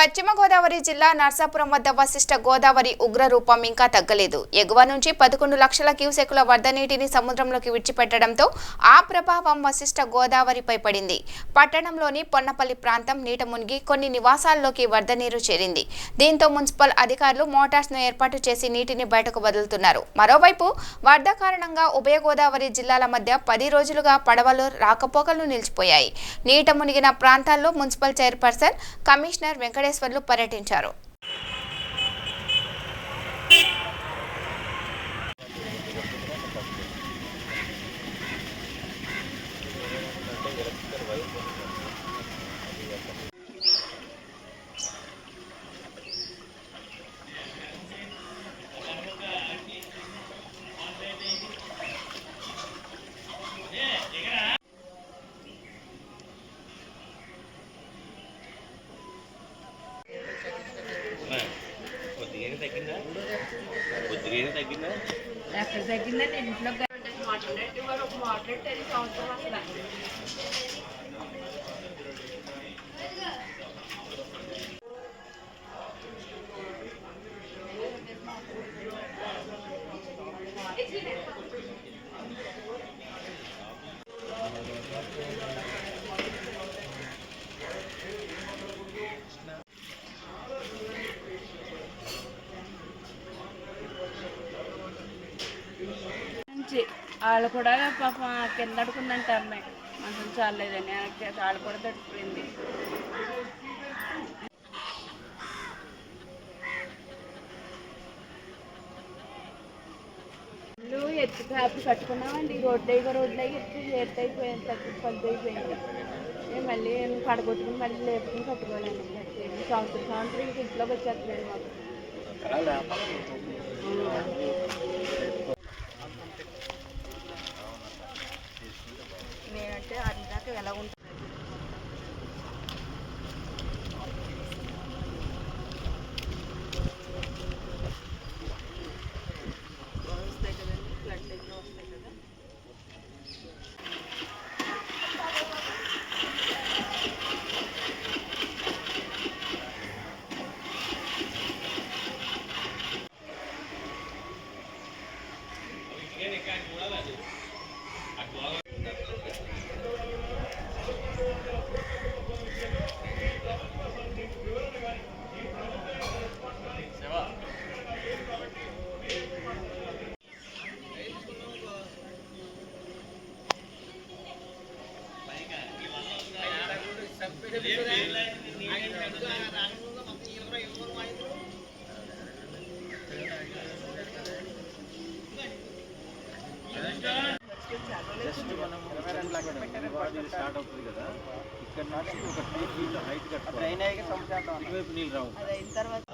పశ్చిమ గోదావరి జిల్లా నర్సాపురం వద్ద వశిష్ట గోదావరి ఉగ్రరూపం ఇంకా తగ్గలేదు. ఎగువ నుంచి 11 లక్షల క్యూసెక్కుల వరద నీటిని సముద్రంలోకి విడిచిపెట్టడంతో ఆ ప్రభావం వశిష్ట గోదావరిపై పడింది. పట్టణంలోని పొన్నపల్లి ప్రాంతం నీట మునిగి కొన్ని నివాసాల్లోకి వరద నీరు చేరింది. దీంతో మున్సిపల్ అధికారులు మోటార్స్ను ఏర్పాటు చేసి నీటిని బయటకు వదులుతున్నారు. మరోవైపు వరద కారణంగా ఉభయ గోదావరి జిల్లాల మధ్య 10 రోజులుగా పడవలు రాకపోకలు నిలిచిపోయాయి. నీట మునిగిన ప్రాంతాల్లో మున్సిపల్ చైర్పర్సన్ కమిషనర్ వెంకటేశ్వర్లు పర్యటించారు. ఎక్కడ తగ్గిందండి ఇంట్లో మాట్లాడే సంవత్సరం అసలు వాళ్ళు కూడా పాపం కింద అడుకుందంట అమ్మాయి అసలు చాలేదని వాళ్ళు కూడా తడిపోయింది. ఇల్లు ఎత్తు కాపీ కట్టుకున్నామండి. రోడ్డు ఎత్తు అయిపోయింది, పది అయిపోయింది. మళ్ళీ పడగొట్టుకుని మళ్ళీ లేపుకుని కట్టుకోవాలండి. సంవత్సరం ఇంట్లోకి వచ్చేస్తలేదు మాకు. నేనంటే అది దాకా ఎలా ఉంటుంది. వస్తాయి కదండి, ఫ్లడ్ దగ్గర వస్తాయి కదా. స్టార్ట్ అవుతుంది కదా, ఇక్కడ నుంచి ఒక 3 ఫీట్ హైట్ కట్టుకోవాలి. ఇటువైపు నీళ్ళు రావు. అది అయిన తర్వాత